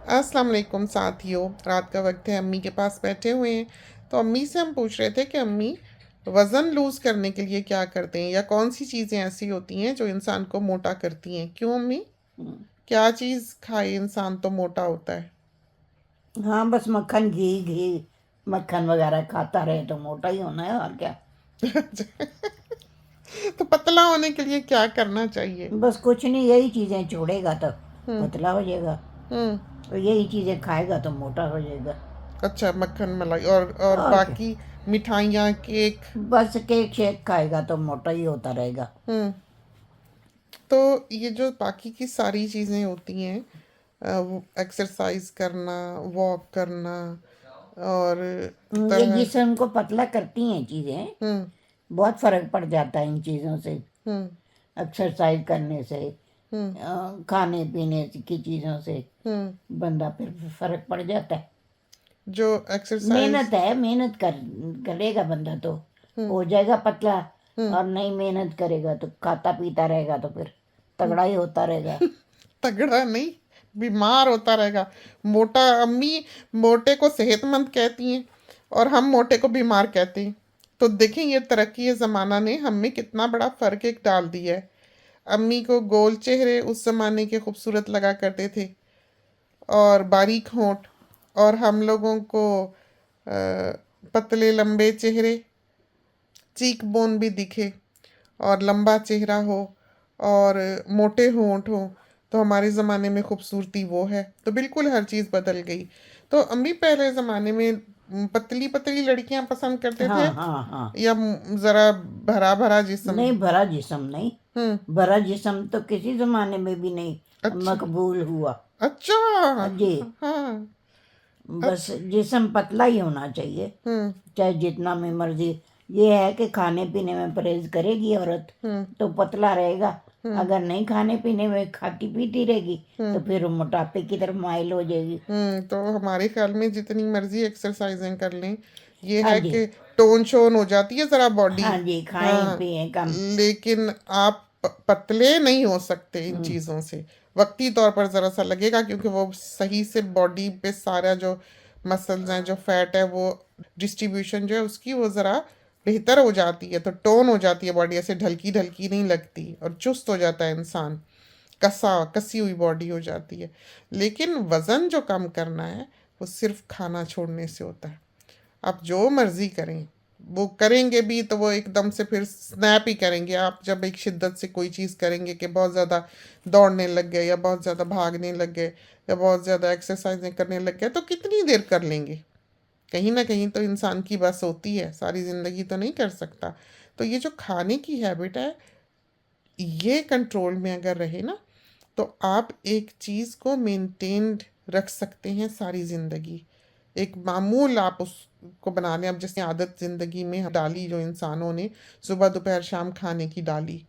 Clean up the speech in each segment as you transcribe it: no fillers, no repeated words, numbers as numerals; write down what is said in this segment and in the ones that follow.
अस्सलाम वालेकुम साथियों। रात का वक्त है, अम्मी के पास बैठे हुए हैं। तो अम्मी से हम पूछ रहे थे कि अम्मी वज़न लूज़ करने के लिए क्या करते हैं, या कौन सी चीज़ें ऐसी होती हैं जो इंसान को मोटा करती हैं। क्यों अम्मी? हम्म। क्या चीज़ खाए इंसान तो मोटा होता है? हाँ, बस मक्खन घी घी मक्खन वगैरह खाता रहे तो मोटा ही होना है, और क्या। तो पतला होने के लिए क्या करना चाहिए? बस कुछ नहीं, यही चीजें छोड़ेगा तो हम्म। पतला हो जाएगा, हम्म। और यही चीजें खाएगा तो मोटा हो जाएगा। अच्छा, मक्खन मलाई और और क्या, बाकी मिठाइयाँ, केक। बस केक शेक खाएगा तो मोटा ही होता रहेगा। हम्म। तो ये जो बाकी की सारी चीज़ें होती हैं, वो एक्सरसाइज करना, वॉक करना, और ये तरह। जिस्म को पतला करती हैं चीजें। हम्म। बहुत फर्क पड़ जाता है इन चीजों से, हम्म। एक्सरसाइज करने से, हम्म। खाने पीने की चीजों से हम्म। बंदा फिर फर्क पड़ जाता है। जो एक्सरसाइज। मेहनत है, मेहनत करेगा बंदा तो हम्म। हो जाएगा पतला। हम्म। और नहीं मेहनत करेगा तो खाता पीता रहेगा तो फिर तगड़ा ही होता रहेगा। तगड़ा नहीं, बीमार होता रहेगा। मोटा अम्मी मोटे को सेहतमंद कहती हैं, और हम मोटे को बीमार कहते हैं। तो देखें, ये तरक्की, ये ज़माना ने हम में कितना बड़ा फ़र्क एक डाल दिया है। अम्मी को गोल चेहरे उस ज़माने के खूबसूरत लगा करते थे, और बारीक होंठ। और हम लोगों को पतले लंबे चेहरे, चीक बोन भी दिखे, और लंबा चेहरा हो, और मोटे होंठ हो। तो हमारे ज़माने में खूबसूरती वो है। तो बिल्कुल हर चीज़ बदल गई। तो अम्मी पहले ज़माने में पतली पतली लड़कियां पसंद करते थे, हाँ हाँ हाँ। या ज़रा भरा भरा जिस्म? नहीं, भरा जिस्म नहीं। हम्म। भरा जिस्म तो किसी जमाने में भी नहीं अच्छा। मकबूल हुआ। अच्छा। जी, हाँ। बस अच्छा। जिस्म पतला ही होना चाहिए, हम्म। चाहे जितना में मर्जी। ये है कि खाने पीने में परहेज करेगी औरत हम्म। तो पतला रहेगा। हम्म। अगर नहीं खाने पीने में खाती पीती रहेगी हम्म। तो फिर वो मोटापे की तरफ माइल हो जाएगी। तो हमारे ख्याल में जितनी मर्जी एक्सरसाइजें कर लें, ये हाँ है जी। कि टोन शोन हो जाती है ज़रा बॉडी। हाँ जी, खाएं हाँ। पिए कम। लेकिन आप पतले नहीं हो सकते इन हम्म। चीज़ों से। वक्ती तौर पर ज़रा सा लगेगा, क्योंकि वो सही से बॉडी पे सारा जो मसल्स हैं, जो फैट है, वो डिस्ट्रीब्यूशन जो है उसकी, वो ज़रा बेहतर हो जाती है। तो टोन हो जाती है बॉडी, ऐसे ढलकी ढलकी नहीं लगती, और चुस्त हो जाता है इंसान। कसा कसी हुई बॉडी हो जाती है। लेकिन वज़न जो कम करना है, वो सिर्फ खाना छोड़ने से होता है। आप जो मर्ज़ी करें, वो करेंगे भी तो वो एकदम से फिर स्नैप ही करेंगे। आप जब एक शिद्दत से कोई चीज़ करेंगे कि बहुत ज़्यादा दौड़ने लग गए, या बहुत ज़्यादा भागने लग गए, या बहुत ज़्यादा एक्सरसाइजें करने लग गए, तो कितनी देर कर लेंगे? कहीं ना कहीं तो इंसान की बस होती है, सारी ज़िंदगी तो नहीं कर सकता। तो ये जो खाने की हैबिट है, ये कंट्रोल में अगर रहे ना, तो आप एक चीज़ को मेंटेन्ड रख सकते हैं सारी ज़िंदगी। एक मामूल आप उसको बना लें। अब जैसे आदत ज़िंदगी में डाली जो इंसानों ने, सुबह दोपहर शाम खाने की डाली।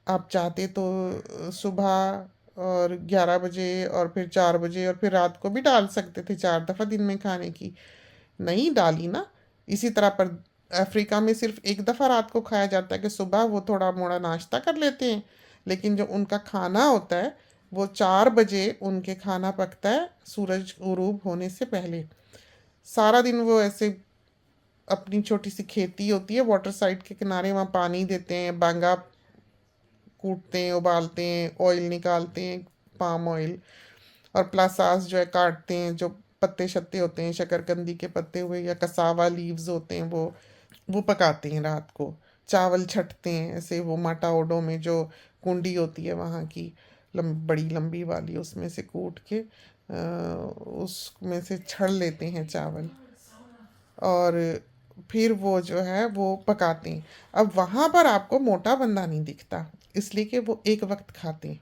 आप चाहते तो सुबह और 11 बजे, और फिर 4 बजे, और फिर रात को भी डाल सकते थे 4 दफ़ा दिन में खाने की। नहीं डाली ना। इसी तरह पर अफ्रीका में सिर्फ एक दफ़ा रात को खाया जाता है, कि सुबह वो थोड़ा मोड़ा नाश्ता कर लेते हैं, लेकिन जो उनका खाना होता है, वो 4 बजे उनके खाना पकता है, सूरज गुरूब होने से पहले। सारा दिन वो ऐसे, अपनी छोटी सी खेती होती है वाटर साइड के किनारे, वहाँ पानी देते हैं, बांगा कूटते हैं, उबालते हैं, ऑयल निकालते हैं, पाम ऑयल। और प्लासास जो है काटते हैं, जो पत्ते शत्ते होते हैं, शकरकंदी के पत्ते हुए, या कसावा लीव्स होते हैं, वो पकाते हैं रात को। चावल छटते हैं ऐसे, वो माटा ओडो में जो कुंडी होती है वहाँ की, बड़ी लंबी वाली, उसमें से कूट के उसमें से छड़ लेते हैं चावल, और फिर वो जो है वो पकाते हैं। अब वहाँ पर आपको मोटा बंदा नहीं दिखता, इसलिए कि वो एक वक्त खाते हैं।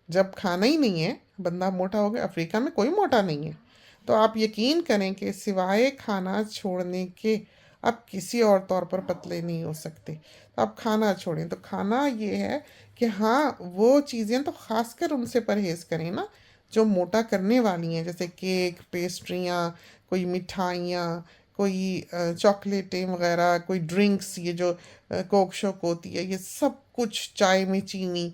जब खाना ही नहीं है, बंदा मोटा हो गया। अफ्रीका में कोई मोटा नहीं है। तो आप यकीन करें कि सिवाय खाना छोड़ने के आप किसी और तौर पर पतले नहीं हो सकते। तो आप खाना छोड़ें। तो खाना ये है कि हाँ, वो चीज़ें तो ख़ासकर उनसे परहेज़ करें ना, जो मोटा करने वाली हैं, जैसे केक, पेस्ट्रियाँ, कोई मिठाइयाँ, कोई चॉकलेटें वगैरह, कोई ड्रिंक्स, ये जो कोक शोक होती है, ये सब कुछ, चाय में चीनी,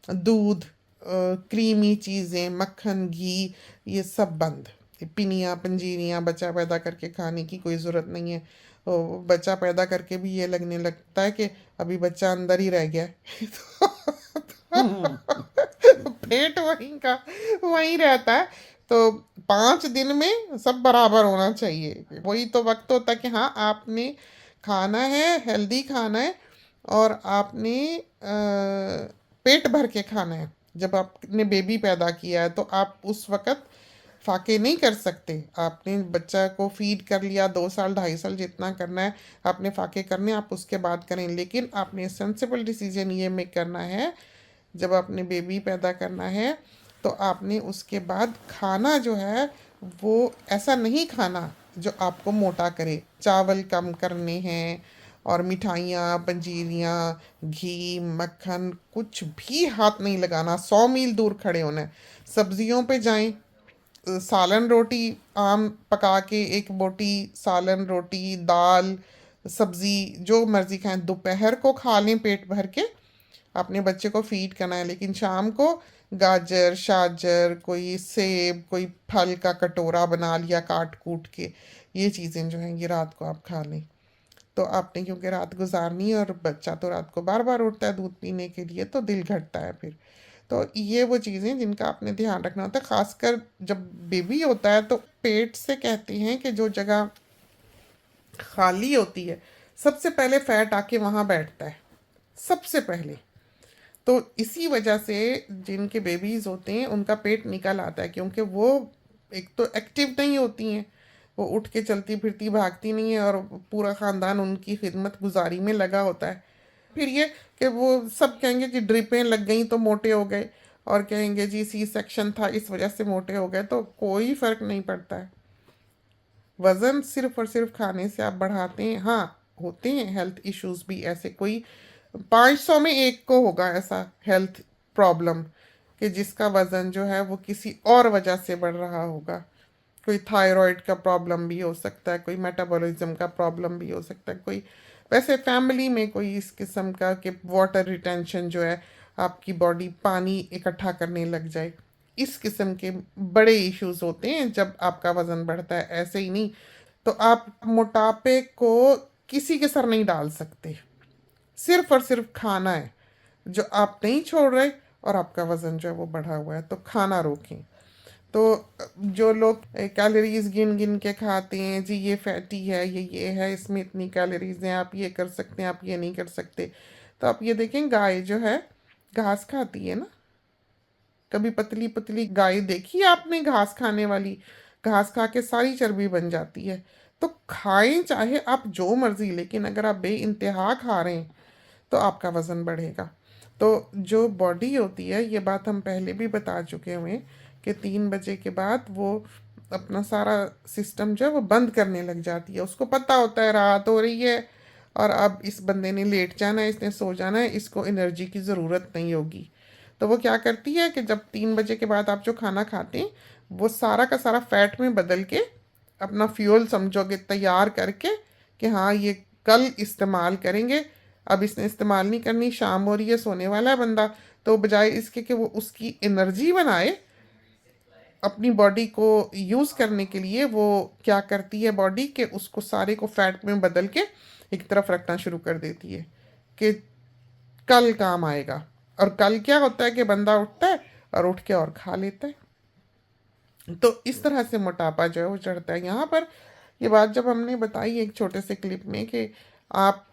दूध, क्रीमी चीज़ें, मक्खन, घी, ये सब बंद। ये पिनिया पंजीरियाँ बच्चा पैदा करके खाने की कोई ज़रूरत नहीं है। बच्चा पैदा करके भी ये लगने लगता है कि अभी बच्चा अंदर ही रह गया है। तो पेट वहीं का वहीं रहता है। तो 5 दिन में सब बराबर होना चाहिए। वही तो वक्त होता है कि हाँ आपने खाना है, हेल्दी खाना है, और आपने पेट भर के खाना है। जब आपने बेबी पैदा किया है तो आप उस वक़्त फाके नहीं कर सकते। आपने बच्चा को फीड कर लिया, 2 साल 2.5 साल जितना करना है आपने फाके करने, आप उसके बाद करें। लेकिन आपने सेंसिबल डिसीजन ये मेक करना है, जब आपने बेबी पैदा करना है तो आपने उसके बाद खाना जो है वो ऐसा नहीं खाना जो आपको मोटा करे। चावल कम करने हैं, और मिठाइयाँ, पंजीरियाँ, घी, मक्खन कुछ भी हाथ नहीं लगाना। 100 मील दूर खड़े होना है। सब्जियों पे जाएं, सालन रोटी आम पका के, एक बोटी सालन रोटी, दाल, सब्जी जो मर्जी खाएं। दोपहर को खा लें पेट भर के, अपने बच्चे को फीड करना है। लेकिन शाम को गाजर, शाजर, कोई सेब, कोई फल का कटोरा बना लिया काट कूट के, ये चीज़ें जो हैं ये रात को आप खा लें। तो आपने क्योंकि रात गुजारनी है, और बच्चा तो रात को बार बार उठता है दूध पीने के लिए, तो दिल घटता है फिर। तो ये वो चीज़ें जिनका आपने ध्यान रखना होता है। ख़ासकर जब बेबी होता है तो पेट से कहते हैं कि जो जगह खाली होती है सबसे पहले फैट आके वहाँ बैठता है, सबसे पहले। तो इसी वजह से जिनके बेबीज़ होते हैं उनका पेट निकल आता है, क्योंकि वो एक तो एक्टिव नहीं होती हैं, वो उठ के चलती फिरती भागती नहीं है, और पूरा ख़ानदान उनकी खिदमत गुजारी में लगा होता है। फिर ये कि वो सब कहेंगे कि ड्रिपें लग गई तो मोटे हो गए, और कहेंगे जी सी सेक्शन था इस वजह से मोटे हो गए। तो कोई फ़र्क नहीं पड़ता है। वज़न सिर्फ और सिर्फ खाने से आप बढ़ाते हैं। हाँ, होते हैं हेल्थ इश्यूज भी ऐसे, कोई 500 में एक को होगा ऐसा हेल्थ प्रॉब्लम कि जिसका वज़न जो है वो किसी और वजह से बढ़ रहा होगा। कोई थायराइड का प्रॉब्लम भी हो सकता है, कोई मेटाबॉलिज्म का प्रॉब्लम भी हो सकता है, कोई वैसे फैमिली में कोई इस किस्म का कि वाटर रिटेंशन जो है, आपकी बॉडी पानी इकट्ठा करने लग जाए, इस किस्म के बड़े इश्यूज होते हैं जब आपका वज़न बढ़ता है। ऐसे ही नहीं तो आप मोटापे को किसी के सर नहीं डाल सकते। सिर्फ और सिर्फ खाना है जो आप नहीं छोड़ रहे, और आपका वज़न जो है वो बढ़ा हुआ है, तो खाना रोकें। तो जो लोग कैलोरीज गिन गिन के खाते हैं जी, ये फैटी है, ये है, इसमें इतनी कैलोरीज हैं, आप ये कर सकते हैं, आप ये नहीं कर सकते। तो आप ये देखें, गाय जो है घास खाती है ना। कभी पतली पतली गाय देखी है आपने घास खाने वाली? घास खा के सारी चर्बी बन जाती है। तो खाएं चाहे आप जो मर्जी, लेकिन अगर आप बे इंतहा खा रहे हैं तो आपका वज़न बढ़ेगा। तो जो बॉडी होती है, ये बात हम पहले भी बता चुके हुए हैं कि 3 बजे के बाद वो अपना सारा सिस्टम जो है वो बंद करने लग जाती है। उसको पता होता है रात हो रही है, और अब इस बंदे ने लेट जाना है, इसने सो जाना है, इसको एनर्जी की ज़रूरत नहीं होगी। तो वो क्या करती है कि जब 3 बजे के बाद आप जो खाना खाते हैं वो सारा का सारा फैट में बदल के अपना फ्यूल समझोगे तैयार करके कि हाँ ये कल इस्तेमाल करेंगे। अब इसने इस्तेमाल नहीं करनी, शाम हो रही है, सोने वाला है बंदा, तो बजाय इसके कि वो उसकी एनर्जी बनाए अपनी बॉडी को यूज़ करने के लिए, वो क्या करती है बॉडी के उसको सारे को फैट में बदल के एक तरफ रखना शुरू कर देती है कि कल काम आएगा। और कल क्या होता है कि बंदा उठता है और उठ के और खा लेता है। तो इस तरह से मोटापा जो है वो चढ़ता है। यहाँ पर ये बात जब हमने बताई एक छोटे से क्लिप में कि आप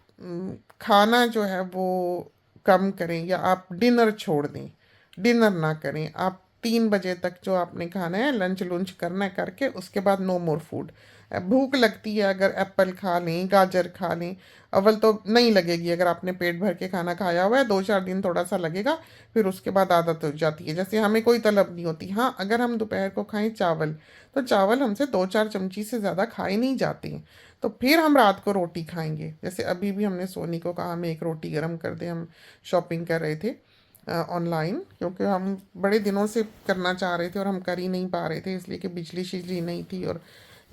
खाना जो है वो कम करें, या आप डिनर छोड़ दें, डिनर ना करें। आप 3 बजे तक जो आपने खाना है लंच लुंच करना है करके, उसके बाद नो मोर फूड। भूख लगती है अगर एप्पल खा लें, गाजर खा लें। अव्वल तो नहीं लगेगी, अगर आपने पेट भर के खाना खाया हुआ है 2-4 दिन थोड़ा सा लगेगा, फिर उसके बाद आदत हो जाती है। जैसे हमें कोई तलब नहीं होती। हाँ, अगर हम दोपहर को खाएं चावल, तो चावल हमसे 2-4 चमची से ज़्यादा खाए नहीं जाते हैं। तो फिर हम रात को रोटी खाएंगे। जैसे अभी भी हमने सोनी को कहा हमें एक रोटी गर्म कर दे, हम शॉपिंग कर रहे थे ऑनलाइन, क्योंकि हम बड़े दिनों से करना चाह रहे थे और हम कर ही नहीं पा रहे थे, इसलिए कि बिजली शिजली नहीं थी, और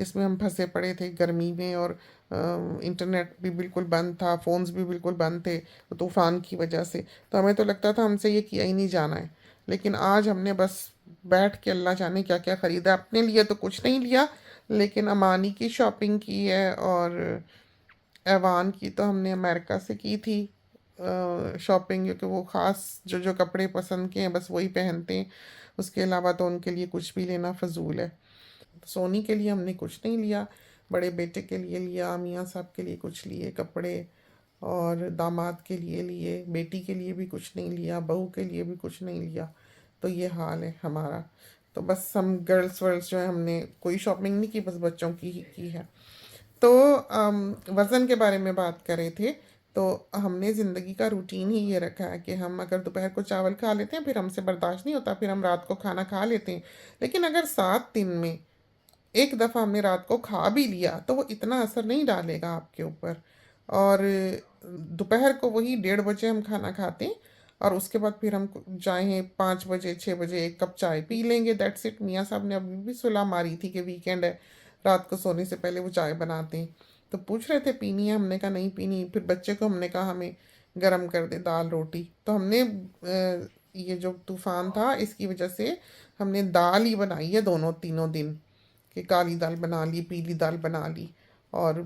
इसमें हम फंसे पड़े थे गर्मी में, और इंटरनेट भी बिल्कुल बंद था, फ़ोन्स भी बिल्कुल बंद थे तूफ़ान की वजह से। तो हमें तो लगता था हमसे ये किया ही नहीं जाना है। लेकिन आज हमने बस बैठ के अल्लाह जाने क्या क्या ख़रीदा। अपने लिए तो कुछ नहीं लिया, लेकिन अमानी की शॉपिंग की है, और ऐवान की तो हमने अमेरिका से की थी शॉपिंग, क्योंकि वो ख़ास जो जो कपड़े पसंद के हैं बस वही पहनते हैं। उसके अलावा तो उनके लिए कुछ भी लेना फजूल है। तो सोनी के लिए हमने कुछ नहीं लिया, बड़े बेटे के लिए लिया, मियाँ साहब के लिए कुछ लिए कपड़े, और दामाद के लिए लिए, बेटी के लिए भी कुछ नहीं लिया, बहू के लिए भी कुछ नहीं लिया। तो ये हाल है हमारा। तो बस हम गर्ल्स वर्ल्स जो है हमने कोई शॉपिंग नहीं की, बस बच्चों की ही की है। तो वज़न के बारे में बात कर रहे थे। तो हमने ज़िंदगी का रूटीन ही ये रखा है कि हम अगर दोपहर को चावल खा लेते हैं फिर हमसे बर्दाश्त नहीं होता, फिर हम रात को खाना खा लेते हैं। लेकिन अगर 7 दिन में एक दफ़ा हमने रात को खा भी लिया तो वो इतना असर नहीं डालेगा आपके ऊपर। और दोपहर को वही 1:30 बजे हम खाना खाते हैं, और उसके बाद फिर हम चाहे 5 बजे 6 बजे एक कप चाय पी लेंगे, दैट्स इट। मियाँ साहब ने अभी भी सुलह मारी थी कि वीकेंड है, रात को सोने से पहले वो चाय बनाते हैं। तो पूछ रहे थे पीनी है, हमने कहा नहीं पीनी। फिर बच्चे को हमने कहा हमें गरम कर दे दाल रोटी। तो हमने ये जो तूफ़ान था इसकी वजह से हमने दाल ही बनाई है दोनों तीनों दिन, कि काली दाल बना ली, पीली दाल बना ली। और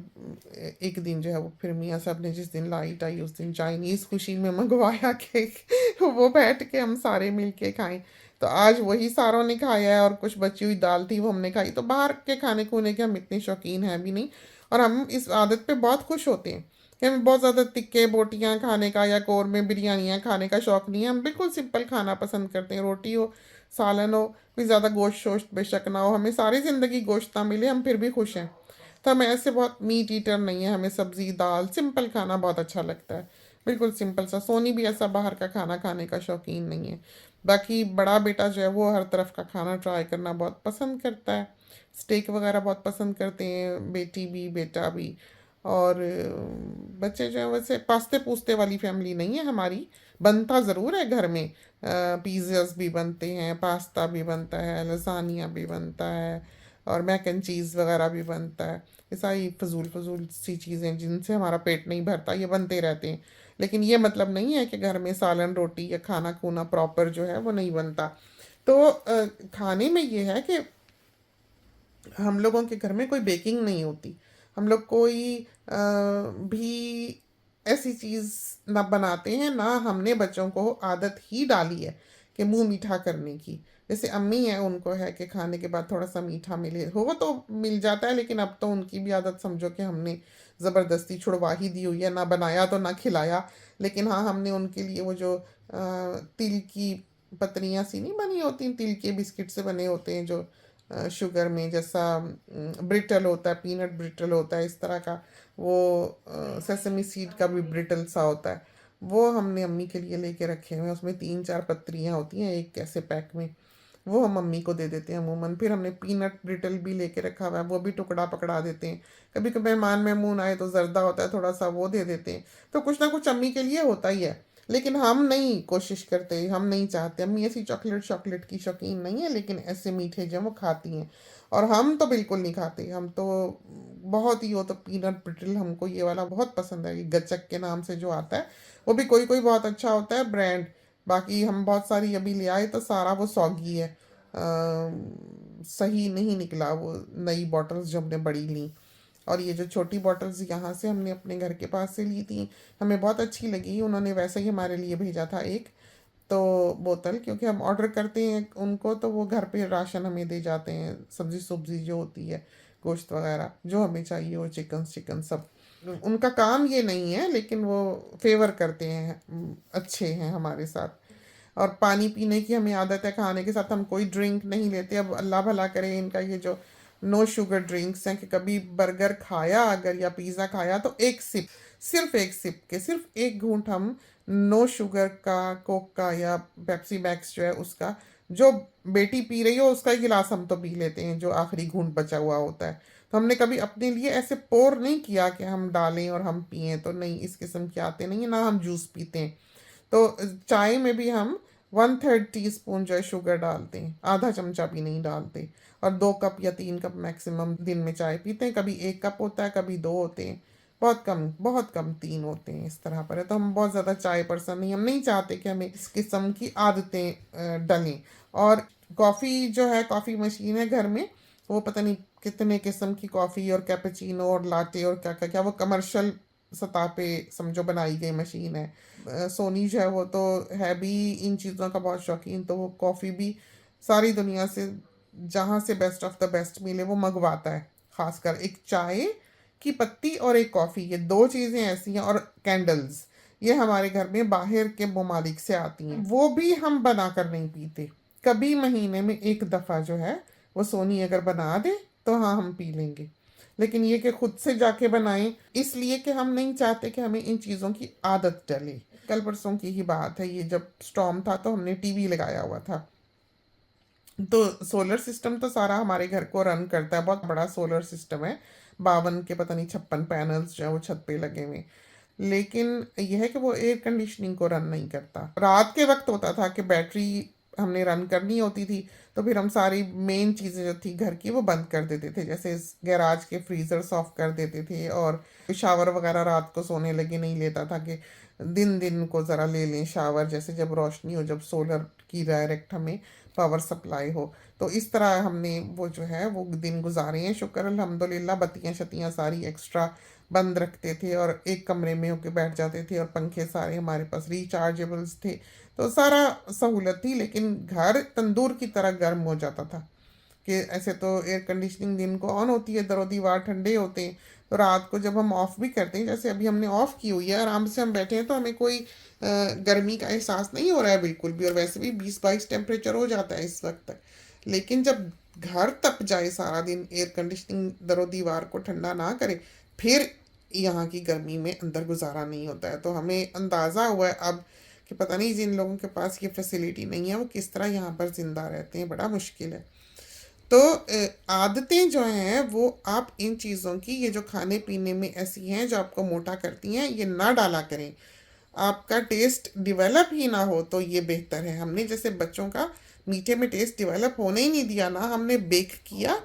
एक दिन जो है वो फिर मियाँ साहब ने जिस दिन लाइट आई उस दिन चाइनीज़ खुशी में मंगवाया केक वो बैठ के हम सारे मिल के खाएं। तो आज वही सारों ने खाया है, और कुछ बची हुई दाल थी वो हमने खाई। तो बाहर के खाने खूने के हम इतने शौकीन हैं भी नहीं, और हम इस आदत पे बहुत खुश होते हैं कि हमें बहुत ज़्यादा तिक्के बोटियाँ खाने का या कौरमे बिरयानियाँ खाने का शौक़ नहीं है। हम बिल्कुल सिंपल खाना पसंद करते हैं, रोटी हो, सालन हो, कोई ज़्यादा गोश्त शोश्त बेशक ना हो, हमें सारी ज़िंदगी गोश्त ना मिले हम फिर भी खुश हैं। तो हम ऐसे बहुत मीट ईटर नहीं है, हमें सब्ज़ी दाल सिंपल खाना बहुत अच्छा लगता है, बिल्कुल सिंपल सा। सोनी भी ऐसा बाहर का खाना खाने का शौकीन नहीं है। बाकी बड़ा बेटा जो है वो हर तरफ का खाना ट्राई करना बहुत पसंद करता है, स्टेक वगैरह बहुत पसंद करते हैं, बेटी भी बेटा भी। और बच्चे जो हैं वैसे पास्ते पूस्ते वाली फैमिली नहीं है हमारी, बनता ज़रूर है घर में। पिज़्ज़ास भी बनते हैं, पास्ता भी बनता है, लसानिया भी बनता है, और मैक एंड चीज़ वगैरह भी बनता है। ये सारी फजूल फजूल सी चीज़ें जिनसे हमारा पेट नहीं भरता, ये बनते रहते हैं। लेकिन ये मतलब नहीं है कि घर में सालन रोटी या खाना खूना प्रॉपर जो है वो नहीं बनता। तो खाने में ये है कि हम लोगों के घर में कोई बेकिंग नहीं होती, हम लोग कोई भी ऐसी चीज़ ना बनाते हैं, ना हमने बच्चों को आदत ही डाली है कि मुंह मीठा करने की। जैसे अम्मी है उनको है कि खाने के बाद थोड़ा सा मीठा मिले, हो तो मिल जाता है, लेकिन अब तो उनकी भी आदत समझो कि हमने ज़बरदस्ती छुड़वा ही दी हुई है, ना बनाया तो ना खिलाया। लेकिन हाँ, हमने उनके लिए वो जो तिल की पतरियाँ सी नहीं बनी होती, तिल के बिस्किट से बने होते हैं जो शुगर में जैसा ब्रिटल होता है, पीनट ब्रिटल होता है इस तरह का, वो सेसमी सीड का भी ब्रिटल सा होता है, वो हमने अम्मी के लिए लेके रखे हुए हैं। उसमें 3-4 पत्रियाँ होती हैं एक ऐसे पैक में, वो हम मम्मी को दे देते हैं अमूमन। फिर हमने पीनट ब्रिटल भी लेके रखा हुआ है, वो भी टुकड़ा पकड़ा देते हैं। कभी कभी मेहमान मेमून आए तो जर्दा होता है थोड़ा सा, वो दे देते हैं। तो कुछ ना कुछ अम्मी के लिए होता ही है। लेकिन हम नहीं कोशिश करते, हम नहीं चाहते। अम्मी ऐसी चॉकलेट चॉकलेट की शौकीन नहीं है, लेकिन ऐसे मीठे जो वो खाती हैं। और हम तो बिल्कुल नहीं खाते, हम तो बहुत ही हो तो पीनट ब्रिटल, हमको ये वाला बहुत पसंद है, ये गचक के नाम से जो आता है, वो भी कोई कोई बहुत अच्छा होता है ब्रांड। बाकी हम बहुत सारी अभी ले आए तो सारा वो सौगी है, सही नहीं निकला वो नई बॉटल्स जो हमने बड़ी ली। और ये जो छोटी बॉटल्स यहाँ से हमने अपने घर के पास से ली थी, हमें बहुत अच्छी लगी, उन्होंने वैसे ही हमारे लिए भेजा था एक तो बोतल, क्योंकि हम ऑर्डर करते हैं उनको तो वो घर पे राशन हमें दे जाते हैं, सब्जी सब्जी जो होती है, गोश्त वगैरह जो हमें चाहिए, वो चिकन चिकन सब। उनका काम ये नहीं है, लेकिन वो फेवर करते हैं, अच्छे हैं हमारे साथ। और पानी पीने की हमें आदत है, खाने के साथ हम कोई ड्रिंक नहीं लेते। अब अल्लाह भला करे इनका ये जो नो शुगर ड्रिंक्स हैं, कि कभी बर्गर खाया अगर या पिज़्ज़ा खाया तो एक सिप, सिर्फ एक सिप के सिर्फ एक घूंट हम नो शुगर का कोक का या पेप्सी मैक्स जो है उसका, जो बेटी पी रही हो उसका ही गिलास हम तो पी लेते हैं जो आखिरी घूंट बचा हुआ होता है। तो हमने कभी अपने लिए ऐसे पोर नहीं किया कि हम डालें और हम पिए, तो नहीं, इस किस्म के आते नहीं है, ना हम जूस पीते हैं। तो चाय में भी हम 1/3 टीस्पून जो है शुगर डालते हैं, आधा चमचा भी नहीं डालते। और 2 कप या 3 कप मैक्सिमम दिन में चाय पीते हैं, कभी 1 कप होता है, कभी 2 होते हैं। बहुत कम 3 होते हैं इस तरह पर है। तो हम बहुत ज़्यादा चाय पर्सन नहीं, हम नहीं चाहते कि हमें इस किस्म की आदतें डलें। और कॉफ़ी जो है, कॉफ़ी मशीन है घर में, वो पता नहीं कितने किस्म की कॉफ़ी और कैपेचिनो और लाटे और क्या क्या क्या, वो कमर्शियल सतह पे समझो बनाई गई मशीन है। सोनी जो है वो तो है भी इन चीज़ों का बहुत शौकीन, तो वो कॉफ़ी भी सारी दुनिया से जहाँ से बेस्ट ऑफ द बेस्ट मिले वो मंगवाता है। खासकर एक चाय की पत्ती और एक कॉफ़ी, ये 2 चीज़ें ऐसी हैं, और कैंडल्स, ये हमारे घर में बाहर के ममालिक से आती हैं, वो भी हम बना कर नहीं पीते। कभी महीने में एक दफ़ा जो है वो सोनी अगर बना दे तो हाँ हम पी लेंगे, लेकिन ये कि खुद से जाके बनाएं, इसलिए कि हम नहीं चाहते कि हमें इन चीज़ों की आदत डले। कल परसों की ही बात है, ये जब स्टॉर्म था तो हमने टीवी लगाया हुआ था, तो सोलर सिस्टम तो सारा हमारे घर को रन करता है, बहुत बड़ा सोलर सिस्टम है, 52 के पता नहीं 56 पैनल्स जो है वो छत पे लगे हुए। लेकिन यह है कि वो एयर कंडीशनिंग को रन नहीं करता। रात के वक्त होता था कि बैटरी हमने रन करनी होती थी, तो फिर हम सारी मेन चीज़ें जो थी घर की वो बंद कर देते थे, जैसे गैराज के फ्रीजर्स ऑफ कर देते थे, और शावर वगैरह रात को सोने लगे नहीं लेता था कि दिन दिन को ज़रा ले लें शावर, जैसे जब रोशनी हो, जब सोलर की डायरेक्ट हमें पावर सप्लाई हो। तो इस तरह हमने वो जो है वो दिन गुजारे हैं, शुक्र अल्हम्दुलिल्लाह। बत्तियाँ शत्तियाँ सारी एक्स्ट्रा बंद रखते थे और एक कमरे में होके बैठ जाते थे, और पंखे सारे हमारे पास रिचार्जेबल्स थे, तो सारा सहूलत थी। लेकिन घर तंदूर की तरह गर्म हो जाता था कि ऐसे तो एयर कंडीशनिंग दिन को ऑन होती है, दरो दीवार ठंडे होते हैं, तो रात को जब हम ऑफ़ भी करते हैं, जैसे अभी हमने ऑफ़ की हुई है, आराम से हम बैठे हैं, तो हमें कोई गर्मी का एहसास नहीं हो रहा है बिल्कुल भी, और वैसे भी 20-22 टेम्परेचर हो जाता है इस वक्त तक। लेकिन जब घर तप जाए सारा दिन, एयर कंडीशनिंग दरो दीवार को ठंडा ना करे, फिर यहाँ की गर्मी में अंदर गुजारा नहीं होता है। तो हमें अंदाज़ा हुआ है अब कि पता नहीं जिन लोगों के पास ये फैसिलिटी नहीं है वो किस तरह यहाँ पर ज़िंदा रहते हैं, बड़ा मुश्किल है। तो आदतें जो हैं वो आप इन चीज़ों की, ये जो खाने पीने में ऐसी हैं जो आपको मोटा करती हैं, ये ना डाला करें। आपका टेस्ट डेवलप ही ना हो तो ये बेहतर है। हमने जैसे बच्चों का मीठे में टेस्ट डेवलप होने ही नहीं दिया, ना हमने बेक किया,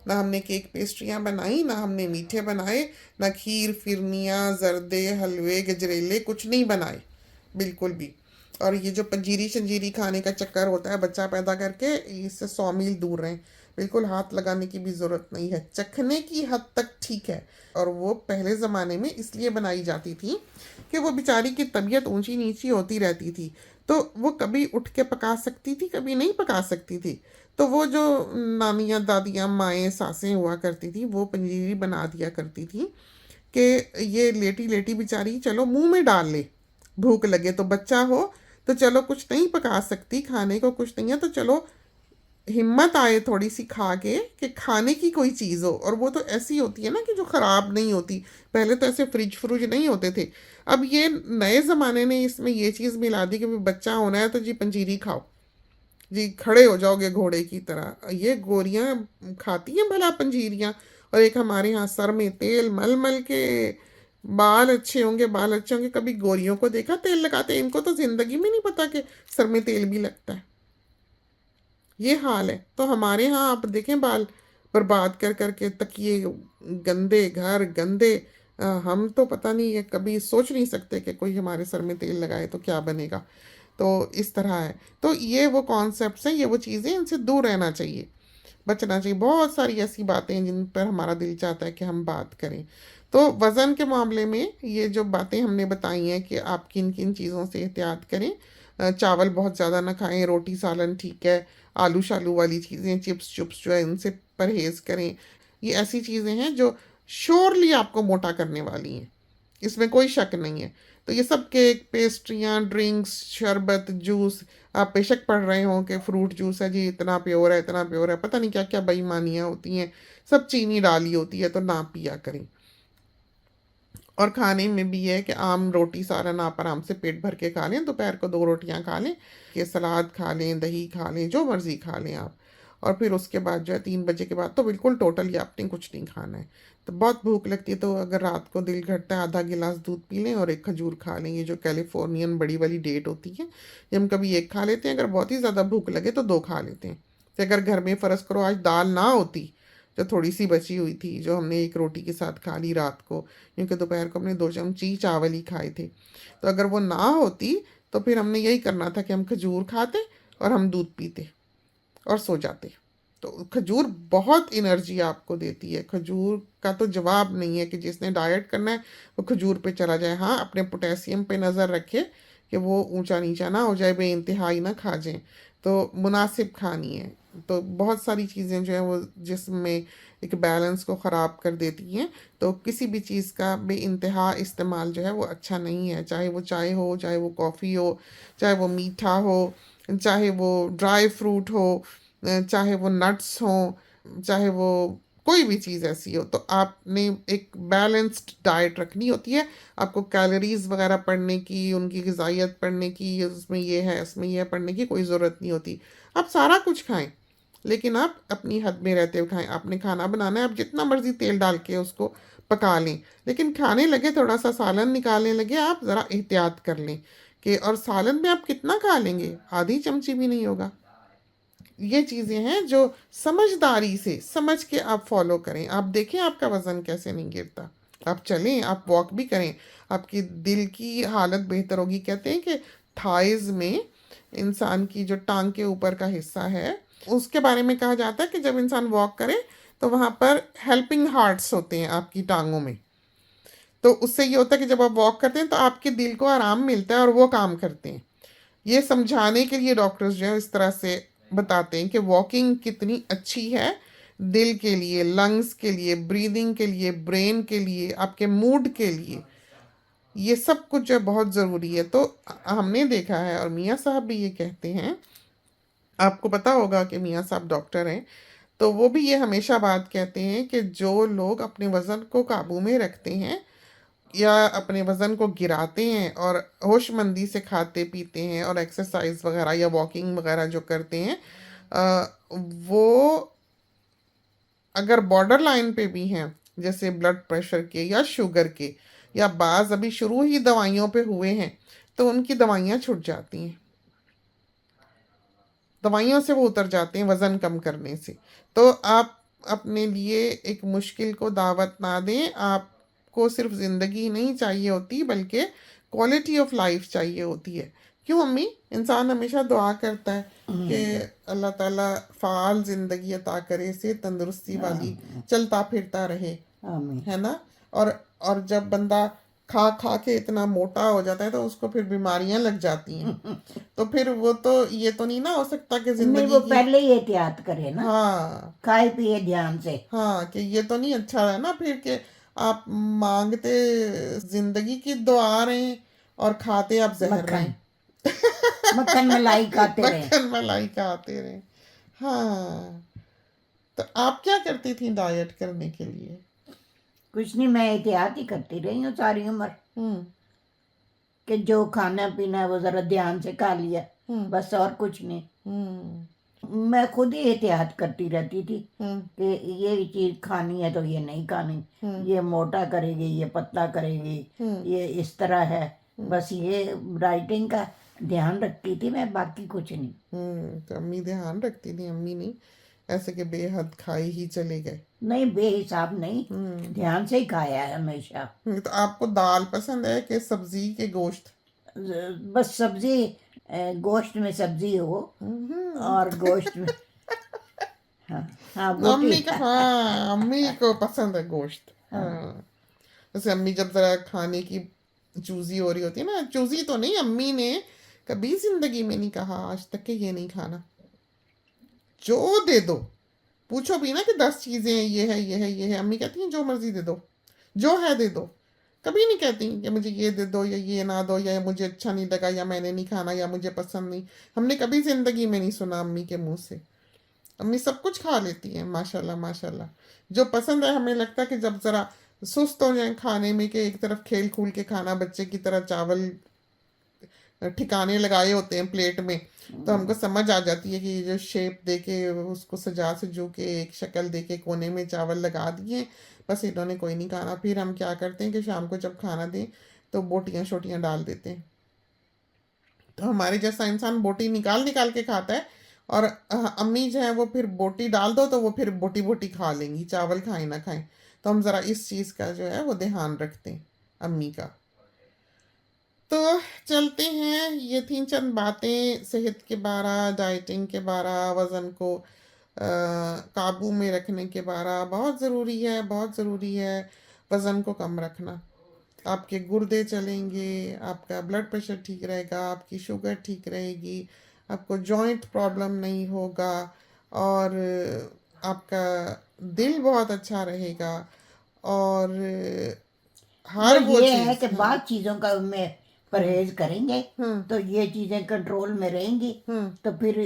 ना हमने केक पेस्ट्रियाँ बनाई, ना हमने मीठे बनाए, ना खीर फिरनियाँ जर्दे हलवे गजरेले कुछ नहीं बनाए बिल्कुल भी। और ये जो पंजीरी शंजीरी खाने का चक्कर होता है बच्चा पैदा करके, इससे 100 मील दूर रहें। बिल्कुल हाथ लगाने की भी ज़रूरत नहीं है, चखने की हद तक ठीक है। और वो पहले ज़माने में इसलिए बनाई जाती थी कि वो बेचारी की तबीयत ऊंची नीची होती रहती थी, तो वो कभी उठ के पका सकती थी, कभी नहीं पका सकती थी। तो वो जो नानियाँ दादियाँ माएँ सासें हुआ करती थी, वो पंजीरी बना दिया करती थी कि ये लेटी लेटी बेचारी चलो मुंह में डाल ले, भूख लगे तो, बच्चा हो तो चलो कुछ नहीं पका सकती, खाने को कुछ नहीं है तो चलो हिम्मत आए थोड़ी सी खा के कि खाने की कोई चीज़ हो, और वो तो ऐसी होती है ना कि जो ख़राब नहीं होती। पहले तो ऐसे फ्रिज फ्रुज नहीं होते थे, अब ये नए ज़माने ने इसमें ये चीज़ मिला दी कि भाई बच्चा होना है तो जी पंजीरी खाओ, जी खड़े हो जाओगे घोड़े की तरह। ये गोरियां खाती हैं भला पंजीरियां? और एक हमारे यहाँ सर में तेल मल मल के बाल अच्छे होंगे, बाल अच्छे होंगे, कभी गोरियों को देखा तेल लगाते? इनको तो जिंदगी में नहीं पता कि सर में तेल भी लगता है। ये हाल है। तो हमारे यहाँ आप देखें बाल बर्बाद कर करके, तकिए गंदे, घर गंदे। हम तो पता नहीं, ये कभी सोच नहीं सकते कि कोई हमारे सर में तेल लगाए तो क्या बनेगा। तो इस तरह है। तो ये वो कॉन्सेप्ट्स हैं, ये वो चीज़ें, इनसे दूर रहना चाहिए, बचना चाहिए। बहुत सारी ऐसी बातें हैं जिन पर हमारा दिल चाहता है कि हम बात करें। तो वज़न के मामले में ये जो बातें हमने बताई हैं कि आप किन किन चीज़ों से एहतियात करें। चावल बहुत ज़्यादा ना खाएं, रोटी सालन ठीक है, आलू शालू वाली चीज़ें, चिप्स चुप्स जो है इनसे परहेज़ करें। ये ऐसी चीज़ें हैं जो श्योरली आपको मोटा करने वाली हैं, इसमें कोई शक नहीं है। तो ये सब केक पेस्ट्रियाँ ड्रिंक्स शरबत जूस, आप बेशक पढ़ रहे हो कि फ्रूट जूस है जी, इतना प्योर है इतना प्योर है, पता नहीं क्या क्या बेईमानियाँ होती हैं, सब चीनी डाली होती है, तो ना पिया करें। और खाने में भी है कि आम रोटी सालन आप आराम से पेट भर के खा लें, दोपहर को 2 रोटियां खा लें, कि सलाद खा लें, दही खा लें, जो मर्ज़ी खा लें आप। और फिर उसके बाद जो है 3 बजे के बाद तो बिल्कुल टोटली आपने कुछ नहीं खाना है। तो बहुत भूख लगती है तो अगर रात को दिल घटता है, आधा गिलास दूध पी लें और एक खजूर खा लें। ये जो कैलिफोर्नियन बड़ी वाली डेट होती है, ये हम कभी एक खा लेते हैं, अगर बहुत ही ज़्यादा भूख लगे तो 2 खा लेते हैं। तो अगर घर में फ़र्ज़ करो आज दाल ना होती जो थोड़ी सी बची हुई थी, जो हमने एक रोटी के साथ खा ली रात को, क्योंकि दोपहर को हमने 2 चमची चावल ही खाए थे। तो अगर वो ना होती तो फिर हमने यही करना था कि हम खजूर खाते और हम दूध पीते और सो जाते। तो खजूर बहुत एनर्जी आपको देती है। खजूर का तो जवाब नहीं है कि जिसने डाइट करना है वो खजूर पे चला जाए। हाँ, अपने पोटेशियम पे नज़र रखे कि वो ऊंचा नीचा ना हो जाए, बेइंतहाई ना खा जाए, तो मुनासिब खानी है। तो बहुत सारी चीज़ें जो है वो जिसमें एक बैलेंस को ख़राब कर देती हैं। तो किसी भी चीज़ का बेइंतहा इस्तेमाल जो है वो अच्छा नहीं है, चाहे वो चाय हो, चाहे वो कॉफ़ी हो, चाहे वो मीठा हो, चाहे वो ड्राई फ्रूट हो, चाहे वो नट्स हों, चाहे वो कोई भी चीज़ ऐसी हो। तो आपने एक बैलेंस्ड डाइट रखनी होती है। आपको कैलोरीज वगैरह पढ़ने की, उनकी ग़िज़ाइयत पढ़ने की, उसमें ये है उसमें ये है पढ़ने की कोई ज़रूरत नहीं होती। आप सारा कुछ खाएं, लेकिन आप अपनी हद में रहते हुए खाएं। आपने खाना बनाना है, आप जितना मर्ज़ी तेल डाल के उसको पका लें, लेकिन खाने लगे थोड़ा सा सालन निकालने लगे आप ज़रा एहतियात कर लें कि, और सालन में आप कितना खा लेंगे, आधी चमची भी नहीं होगा। ये चीज़ें हैं जो समझदारी से समझ के आप फॉलो करें। आप देखें आपका वज़न कैसे नहीं गिरता। आप चलें, आप वॉक भी करें, आपकी दिल की हालत बेहतर होगी। कहते हैं कि थाइज़ में, इंसान की जो टांग के ऊपर का हिस्सा है, उसके बारे में कहा जाता है कि जब इंसान वॉक करे तो वहाँ पर हेल्पिंग हार्ट्स होते हैं आपकी टांगों में। तो उससे ये होता है कि जब आप वॉक करते हैं तो आपके दिल को आराम मिलता है और वो काम करते हैं। ये समझाने के लिए डॉक्टर्स जो है इस तरह से बताते हैं कि वॉकिंग कितनी अच्छी है दिल के लिए, लंग्स के लिए, ब्रीदिंग के लिए, ब्रेन के लिए, आपके मूड के लिए। ये सब कुछ जो है बहुत ज़रूरी है। तो हमने देखा है, और मियाँ साहब भी ये कहते हैं, आपको पता होगा कि मियाँ साहब डॉक्टर हैं, तो वो भी ये हमेशा बात कहते हैं कि जो लोग अपने वज़न को काबू में रखते हैं या अपने वज़न को गिराते हैं और होशमंदी से खाते पीते हैं और एक्सरसाइज वगैरह या वॉकिंग वगैरह जो करते हैं, वो अगर बॉर्डर लाइन पे भी हैं, जैसे ब्लड प्रेशर के या शुगर के, या बाज़ अभी शुरू ही दवाइयों पे हुए हैं, तो उनकी दवाइयाँ छूट जाती हैं, दवाइयों से वो उतर जाते हैं वज़न कम करने से। तो आप अपने लिए एक मुश्किल को दावत ना दें। आपको सिर्फ ज़िंदगी नहीं चाहिए होती, बल्कि क्वालिटी ऑफ लाइफ चाहिए होती है। क्यों अम्मी? इंसान हमेशा दुआ करता है कि अल्लाह ताला फ़ाल ज़िंदगी अता करे, से तंदुरुस्ती वाली, चलता फिरता रहे, आमीन। है ना? और जब बंदा खा खा के इतना मोटा हो जाता है तो उसको फिर बीमारियां लग जाती हैं। तो फिर वो तो ये तो नहीं ना हो सकता कि नहीं, जिंदगी वो की, पहले ही एहतियात करे ना, हाँ खाए पिए ध्यान से। हाँ, कि ये तो नहीं अच्छा है ना फिर कि आप मांगते जिंदगी की दुआ रहे हैं और खाते आप जहर रहे मक्खन हैं। मक्खन मलाई खाते रहे। मक्खन मलाई खाते रहे। हाँ, तो आप क्या करती थी डाइट करने के लिए? कुछ नहीं, मैं एहतियात ही करती रही हूँ सारी उम्र, हम्म कि जो खाना पीना है वो ज़रा ध्यान से खा लिया, हम्म बस, और कुछ नहीं। हम्म मैं खुद ही एहतियात करती रहती थी हम्म कि ये चीज़ खानी है तो ये नहीं खानी, ये मोटा करेगी, ये पतला करेगी, ये इस तरह है। बस ये राइटिंग का ध्यान रखती थी मैं, बाकी कुछ नहीं। तो अम्मी ध्यान रखती थी, अम्मी नहीं ऐसे कि बेहद खाई ही चले गए। नहीं, बेहिसाब नहीं, ध्यान से ही खाया है हमेशा। तो आपको दाल पसंद है कि सब्जी के गोश्त? बस सब्जी, गोश्त में सब्जी हो और गोश्त में, हाँ हाँ, बोटी। अम्मी का, हाँ अम्मी को पसंद है गोश्त। हाँ, जैसे अम्मी जब जरा खाने की चूजी हो रही होती है ना, चूजी तो नहीं, अम्मी ने कभी जिंदगी में नहीं कहा आज तक कि ये नहीं खाना, जो दे दो। पूछो भी ना कि 10 चीजें हैं, ये है ये है ये है, अम्मी कहती हैं जो मर्जी दे दो, जो है दे दो। कभी नहीं कहती कि मुझे ये दे दो या ये ना दो, या मुझे अच्छा नहीं लगा, या मैंने नहीं खाना, या मुझे पसंद नहीं। हमने कभी जिंदगी में नहीं सुना अम्मी के मुंह से। अम्मी सब कुछ खा लेती हैं माशाल्लाह माशाल्लाह। जो पसंद है, हमें लगता है कि जब ज़रा सुस्त हो जाए खाने में, कि एक तरफ खेल खूल के खाना, बच्चे की तरह चावल ठिकाने लगाए होते हैं प्लेट में, तो हमको समझ आ जाती है कि ये जो शेप दे के उसको सजा सजू के एक शक्ल दे के कोने में चावल लगा दिए, बस इन्होंने कोई नहीं खाना। फिर हम क्या करते हैं कि शाम को जब खाना दें तो बोटियाँ शोटियाँ डाल देते हैं। तो हमारे जैसा इंसान बोटी निकाल निकाल के खाता है, और अम्मी जो है वो फिर बोटी डाल दो तो वो फिर बोटी बोटी खा लेंगी, चावल खाएं ना खाएं। तो हम ज़रा इस चीज़ का जो है वो ध्यान रखते हैं अम्मी का। तो चलते हैं, ये थी चंद बातें सेहत के बारे, डाइटिंग के बारे, वज़न को काबू में रखने के बारे। बहुत ज़रूरी है, बहुत ज़रूरी है वज़न को कम रखना। आपके गुर्दे चलेंगे, आपका ब्लड प्रेशर ठीक रहेगा, आपकी शुगर ठीक रहेगी, आपको जॉइंट प्रॉब्लम नहीं होगा, और आपका दिल बहुत अच्छा रहेगा, और हर मतलब वो ये है चीज़। कि बाद चीज़ों का में परहेज करेंगे हम्म तो ये चीज़ें कंट्रोल में रहेंगी, हम्म तो फिर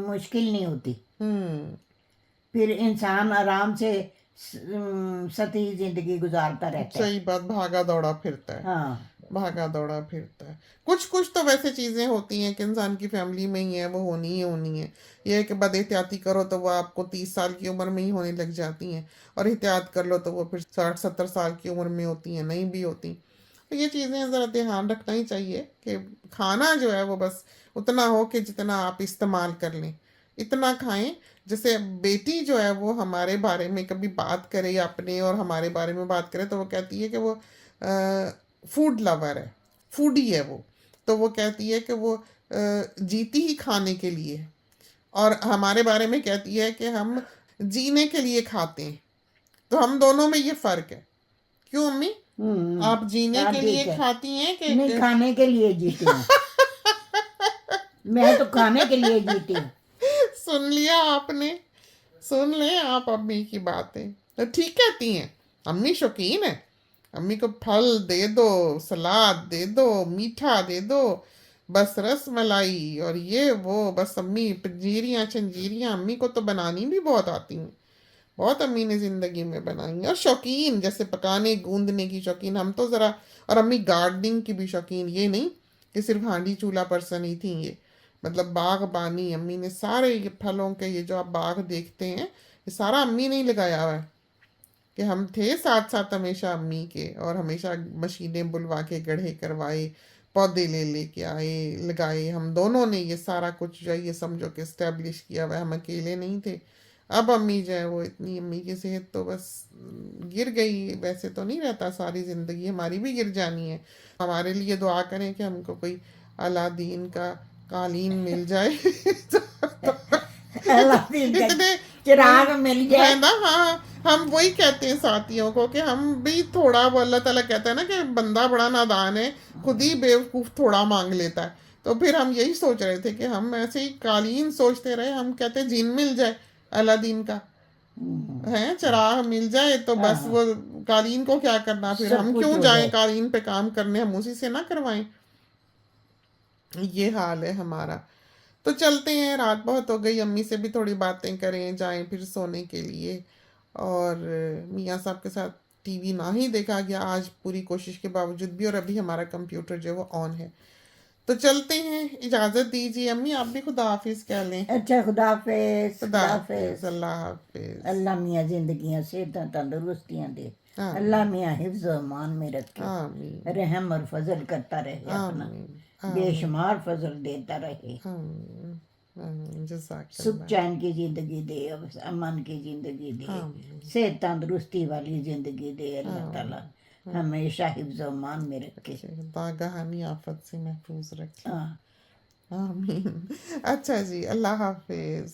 मुश्किल नहीं होती। हम्म फिर इंसान आराम से सती जिंदगी गुजारता रहता है। सही बात, भागा दौड़ा फिरता है, हाँ। भागा दौड़ा फिरता है। कुछ कुछ तो वैसे चीजें होती हैं कि इंसान की फैमिली में ही है, वो होनी ही होनी है। ये है कि बद एहतियाती करो तो वो आपको 30 साल की उम्र में ही होने लग जाती हैं, और एहतियात कर लो तो वो फिर 60-70 साल की उम्र में होती हैं, नहीं भी होती। तो ये चीजें जरा ध्यान रखना ही चाहिए कि खाना जो है वो बस उतना हो कि जितना आप इस्तेमाल कर लें, इतना खाएं। जैसे बेटी जो है वो हमारे बारे में कभी बात करे, या अपने और हमारे बारे में बात करे, तो वो कहती है कि वो फूड लवर है, फूडी है वो। तो वो कहती है कि वो जीती ही खाने के लिए है। और हमारे बारे में कहती है कि हम जीने के लिए खाते हैं। तो हम दोनों में ये फर्क है। क्यों अम्मी? आप जीने हाँ के लिए ठीक है। खाती हैं नहीं, कि खाने के लिए जीती हूँ। मैं तो खाने के लिए जीती हूँ। सुन लिया आपने? सुन ले आप अम्मी की बातें, तो ठीक कहती हैं। अम्मी शौकीन है। अम्मी को फल दे दो, सलाद दे दो, मीठा दे दो, बस रस मलाई और ये वो, बस अम्मी पंजीरियाँ चंजीरियाँ अम्मी को तो बनानी भी बहुत आती हैं। बहुत अम्मी ने जिंदगी में बनाई है। और शौकीन, जैसे पकाने गूंदने की शौकीन, हम तो ज़रा। और अम्मी गार्डनिंग की भी शौकीन, ये नहीं कि सिर्फ हांडी चूल्हा पर्सन ही थी ये। मतलब बागबानी अम्मी ने, सारे ये फलों के ये जो आप बाग देखते हैं, ये सारा अम्मी ने ही लगाया हुआ है। कि हम थे साथ साथ हमेशा अम्मी के, और हमेशा मशीनें बुलवा के गड्ढे करवाए, पौधे ले लेके आए, लगाए। हम दोनों ने ये सारा कुछ जो है ये समझो कि इस्टेब्लिश किया हुआ है, हम अकेले नहीं थे। अब अम्मी जो है वो इतनी, अम्मी की सेहत तो बस गिर गई। वैसे तो नहीं रहता, सारी ज़िंदगी हमारी भी गिर जानी है। हमारे लिए दुआ करें कि हमको कोई अलादीन का कालीन मिल जाए। अलादीन का इतने चिराग मिल जाए। है ना। हाँ, हम वही कहते हैं साथियों को कि हम भी थोड़ा, वो अल्लाह ताला कहता है ना कि बंदा बड़ा नादान है, खुद ही बेवकूफ़ थोड़ा मांग लेता है। तो फिर हम यही सोच रहे थे कि हम ऐसे ही कालीन सोचते रहे, हम कहते हैं जिन मिल जाए अलादीन का, है चिराग मिल जाए तो बस हाँ, वो कालीन को क्या करना, फिर सब हम कुछ क्यों हो जाएं जाए। कालीन पे काम करने, हम उसी से ना करवाएं। ये हाल है हमारा। तो चलते हैं, रात बहुत हो गई, अम्मी से भी थोड़ी बातें करें, जाएं फिर सोने के लिए। और मियाँ साहब के साथ टीवी ना ही देखा गया आज, पूरी कोशिश के बावजूद भी। और अभी हमारा कंप्यूटर जो है वो ऑन है। तो चलते हैं, इजाज़त दीजिए अम्मी, आप भी खुदा हाफिज कह लें। अच्छा, खुदा हाफिज, खुदा खुदा हाफिज, हाफिज। अल्लाह हाफिज। अल्लाह मियाँ जिंदगियां सेहतां तंदुरुस्तियां दे। अल्लाह आमीन मियाँ हिफ्ज़ व अमान में रखे, आमीन रहम और फजल करता रहे अपना, आमीन आमीन बेशुमार फजल देता रहे। आमीन आमीन, सुख जज़ाकल्लाह। चैन की जिंदगी दे, अमन की जिंदगी दे, आमीन सेहत तंदुरुस्ती वाली जिंदगी दे। अल्लाह ताला आमीन। हमेशा हिफ्ज़ व अमान में रखे। अच्छे, बागहानी आफत से महफूज रखें। हाँ। आमीन। अच्छा जी, अल्लाह हाफिज।